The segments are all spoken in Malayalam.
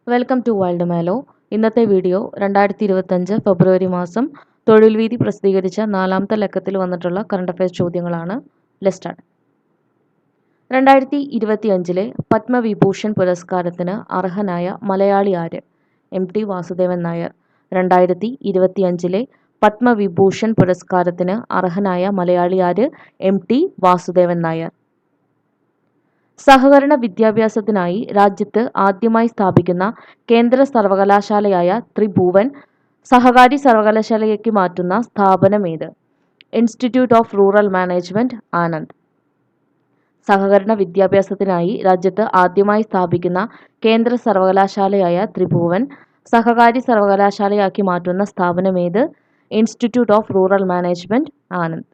Welcome to wild mallow. ഇന്നത്തെ വീഡിയോ 2025 ഫെബ്രുവരി മാസം തൊഴിൽ വീതി പ്രസിദ്ധീകരിച്ച 4ാമത്തെ ലക്കത്തിൽ വന്നിട്ടുള്ള കറണ്ട് അഫയേഴ്സ് ചോദ്യങ്ങളാണ്. Let's start. 2025 പത്മവിഭൂഷൺ പുരസ്കാരത്തിന് അർഹനായ മലയാളി ആര്? MT വാസുദേവൻ നായർ. 2025 പത്മവിഭൂഷൺ പുരസ്കാരത്തിന് അർഹനായ മലയാളി ആര്? MT വാസുദേവൻ നായർ. സഹകരണ വിദ്യാഭ്യാസത്തിനായി രാജ്യത്ത് ആദ്യമായി സ്ഥാപിക്കുന്ന കേന്ദ്ര സർവകലാശാലയായ ത്രിഭുവൻ സഹകാരി സർവകലാശാലയാക്കി മാറ്റുന്ന സ്ഥാപനമേത്? Institute of rural management, Anand. സഹകരണ വിദ്യാഭ്യാസത്തിനായി രാജ്യത്ത് ആദ്യമായി സ്ഥാപിക്കുന്ന കേന്ദ്ര സർവകലാശാലയായ ത്രിഭുവൻ സഹകാരി സർവകലാശാലയാക്കി മാറ്റുന്ന സ്ഥാപനമേത്? Institute of rural management, Anand.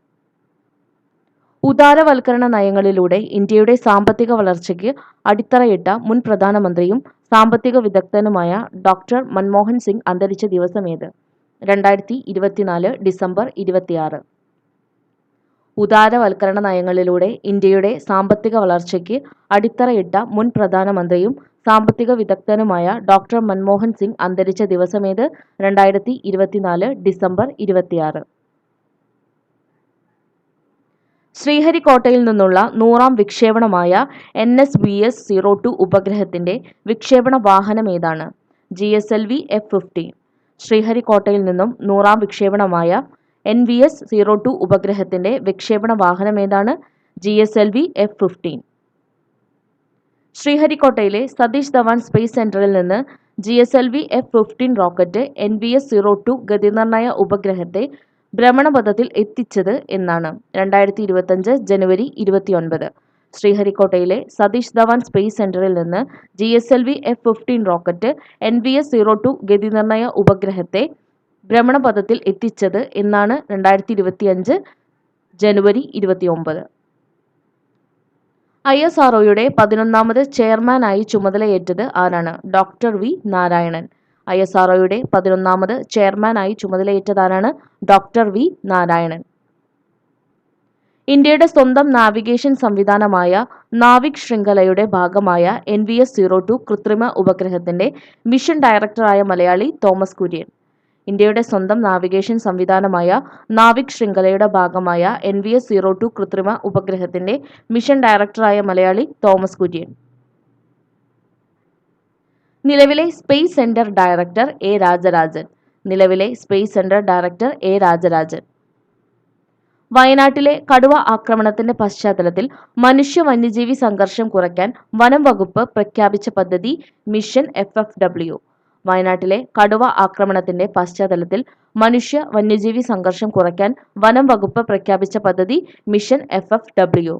ഉദാരവൽക്കരണ നയങ്ങളിലൂടെ ഇന്ത്യയുടെ സാമ്പത്തിക വളർച്ചയ്ക്ക് അടിത്തറയിട്ട മുൻ പ്രധാനമന്ത്രിയും സാമ്പത്തിക വിദഗ്ധനുമായ ഡോക്ടർ മൻമോഹൻ സിംഗ് അന്തരിച്ച ദിവസമേത്? 2024 ഡിസംബർ 26. ഉദാരവൽക്കരണ നയങ്ങളിലൂടെ ഇന്ത്യയുടെ സാമ്പത്തിക വളർച്ചയ്ക്ക് അടിത്തറയിട്ട മുൻ പ്രധാനമന്ത്രിയും സാമ്പത്തിക വിദഗ്ധനുമായ ഡോക്ടർ മൻമോഹൻ സിംഗ് അന്തരിച്ച ദിവസമേത്? 2024 ഡിസംബർ 26. ശ്രീഹരിക്കോട്ടയിൽ നിന്നുള്ള 100ാം വിക്ഷേപണമായ NSBS-02 ഉപഗ്രഹത്തിന്റെ വിക്ഷേപണ വാഹനമേതാണ്? GSLV F-15. ശ്രീഹരിക്കോട്ടയിൽ നിന്നും 100ാം വിക്ഷേപണമായ NVS-02 ഉപഗ്രഹത്തിന്റെ വിക്ഷേപണ വാഹനമേതാണ്? GSLV F-15. ശ്രീഹരിക്കോട്ടയിലെ സതീഷ് ധവാൻ സ്പേസ് സെന്ററിൽ നിന്ന് GSLV F-15 റോക്കറ്റ് NVS-02 ഗതിനിർണയ ഉപഗ്രഹത്തെ ഭ്രമണപഥത്തിൽ എത്തിച്ചത് എന്നാണ്? 2025 ജനുവരി 29. ശ്രീഹരിക്കോട്ടയിലെ സതീഷ് ധവാൻ സ്പേസ് സെന്ററിൽ നിന്ന് GSLV F-15 റോക്കറ്റ് NVS-02 ഗതിനിർണയ ഉപഗ്രഹത്തെ ഭ്രമണപഥത്തിൽ എത്തിച്ചത് എന്നാണ്? 2025 ജനുവരി 29. ISROയുടെ 11ാമത് ചെയർമാനായി ചുമതലയേറ്റത് ആരാണ്? Doctor V Narayanan. ISROയുടെ 11ാമത് ചെയർമാനായി ചുമതലയേറ്റതാരാണ്? Doctor V Narayanan. ഇന്ത്യയുടെ സ്വന്തം നാവിഗേഷൻ സംവിധാനമായ നാവിക് ശൃംഖലയുടെ ഭാഗമായ NVS-02 കൃത്രിമ ഉപഗ്രഹത്തിന്റെ മിഷൻ ഡയറക്ടറായ മലയാളി തോമസ് കുര്യൻ. ഇന്ത്യയുടെ സ്വന്തം നാവിഗേഷൻ സംവിധാനമായ നാവിക് ശൃംഖലയുടെ ഭാഗമായ NVS-02 കൃത്രിമ ഉപഗ്രഹത്തിന്റെ മിഷൻ ഡയറക്ടറായ മലയാളി തോമസ് കുര്യൻ. നിലവിലെ space centre director A. Rajarajan. നിലവിലെ space centre director A. Rajarajan. വയനാട്ടിലെ കടുവ ആക്രമണത്തിന്റെ പശ്ചാത്തലത്തിൽ മനുഷ്യ വന്യജീവി സംഘർഷം കുറയ്ക്കാൻ വനം വകുപ്പ് പ്രഖ്യാപിച്ച പദ്ധതി മിഷൻ FFW. വയനാട്ടിലെ കടുവ ആക്രമണത്തിന്റെ പശ്ചാത്തലത്തിൽ മനുഷ്യ വന്യജീവി സംഘർഷം കുറയ്ക്കാൻ വനം വകുപ്പ് പ്രഖ്യാപിച്ച പദ്ധതി മിഷൻ FFW.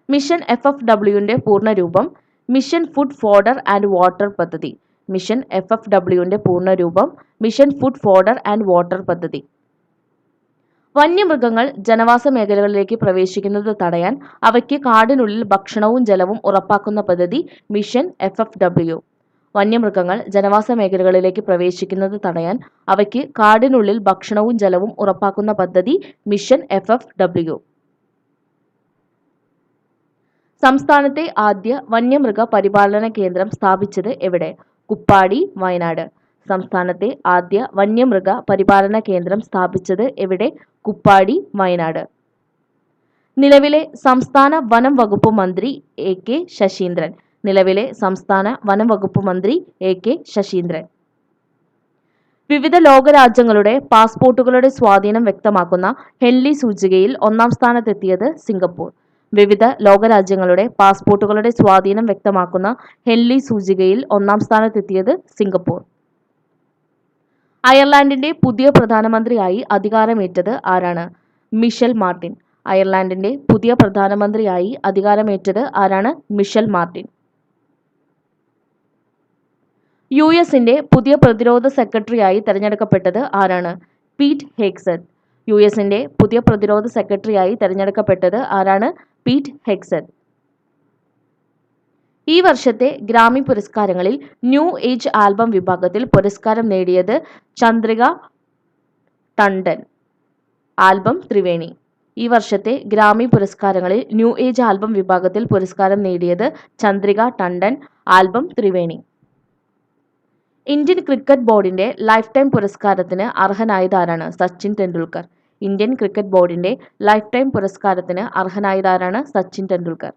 മിഷൻ FFWന്റെ പൂർണ്ണരൂപം mission food fodder and water പദ്ധതി. മിഷൻ FFWന്റെ പൂർണ്ണരൂപം mission food fodder and water പദ്ധതി. വന്യമൃഗങ്ങൾ ജനവാസ മേഖലകളിലേക്ക് പ്രവേശിക്കുന്നത് തടയാൻ അവയ്ക്ക് കാടിനുള്ളിൽ ഭക്ഷണവും ജലവും ഉറപ്പാക്കുന്ന പദ്ധതി മിഷൻ FFW. വന്യമൃഗങ്ങൾ ജനവാസ മേഖലകളിലേക്ക് പ്രവേശിക്കുന്നത് തടയാൻ അവയ്ക്ക് കാടിനുള്ളിൽ ഭക്ഷണവും ജലവും ഉറപ്പാക്കുന്ന പദ്ധതി മിഷൻ FFW. സംസ്ഥാനത്തെ ആദ്യ വന്യമൃഗ പരിപാലന കേന്ദ്രം സ്ഥാപിച്ചത് എവിടെ? കുപ്പാടി, വയനാട്. സംസ്ഥാനത്തെ ആദ്യ വന്യമൃഗ പരിപാലന കേന്ദ്രം സ്ഥാപിച്ചത് എവിടെ? കുപ്പാടി, വയനാട്. നിലവിലെ സംസ്ഥാന വനം വകുപ്പ് മന്ത്രി AK ശശീന്ദ്രൻ. നിലവിലെ സംസ്ഥാന വനം വകുപ്പ് മന്ത്രി AK ശശീന്ദ്രൻ. വിവിധ ലോകരാജ്യങ്ങളുടെ പാസ്പോർട്ടുകളുടെ സ്വാധീനം വ്യക്തമാക്കുന്ന ഹെൻലി സൂചികയിൽ 1ാം സ്ഥാനത്തെത്തിയത് സിംഗപ്പൂർ. വിവിധ ലോകരാജ്യങ്ങളുടെ പാസ്പോർട്ടുകളുടെ സ്വാധീനം വ്യക്തമാക്കുന്ന ഹെൻലി സൂചികയിൽ 1ാം സ്ഥാനത്തെത്തിയത് സിംഗപ്പൂർ. അയർലൻഡിന്റെ പുതിയ പ്രധാനമന്ത്രിയായി അധികാരമേറ്റത് ആരാണ്? Mitchel Martin. അയർലൻഡിന്റെ പുതിയ പ്രധാനമന്ത്രിയായി അധികാരമേറ്റത് ആരാണ്? Mitchel Martin. US-ന്റെ പുതിയ പ്രതിരോധ സെക്രട്ടറിയായി തെരഞ്ഞെടുക്കപ്പെട്ടത് ആരാണ്? Pete Hegseth. US-ന്റെ പുതിയ പ്രതിരോധ സെക്രട്ടറിയായി തെരഞ്ഞെടുക്കപ്പെട്ടത് ആരാണ്? Pete Hegseth. ഈ വർഷത്തെ ഗ്രാമി പുരസ്കാരങ്ങളിൽ ന്യൂ ഏജ് ആൽബം വിഭാഗത്തിൽ പുരസ്കാരം നേടിയത് ചന്ദ്രിക ടണ്ടൻ. ആൽബം ത്രിവേണി. ഈ വർഷത്തെ ഗ്രാമി പുരസ്കാരങ്ങളിൽ ന്യൂ ഏജ് ആൽബം വിഭാഗത്തിൽ പുരസ്കാരം നേടിയത് Chandrika Tandon, album Triveni. Indian cricket ബോർഡിന്റെ ലൈഫ് ടൈം പുരസ്കാരത്തിന് അർഹനായതാരാണ്? സച്ചിൻ ടെണ്ടുൽക്കർ. ഇന്ത്യൻ ക്രിക്കറ്റ് ബോർഡിന്റെ ലൈഫ് ടൈം പുരസ്കാരത്തിന് അർഹനായതാരാണ്? സച്ചിൻ ടെണ്ടുൽക്കർ.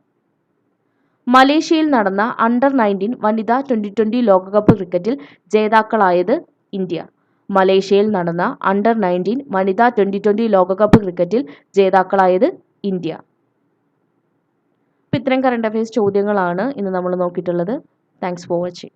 മലേഷ്യയിൽ നടന്ന അണ്ടർ-19 വനിതാ ട്വന്റി ലോകകപ്പ് ക്രിക്കറ്റിൽ ജേതാക്കളായത് ഇന്ത്യ. മലേഷ്യയിൽ നടന്ന അണ്ടർ-19 വനിതാ ട്വന്റി ലോകകപ്പ് ക്രിക്കറ്റിൽ ജേതാക്കളായത് ഇന്ത്യ. ഇത്രയും കറണ്ട് അഫയേഴ്സ് ചോദ്യങ്ങളാണ് ഇന്ന് നമ്മൾ നോക്കിയിട്ടുള്ളത്. Thanks for watching.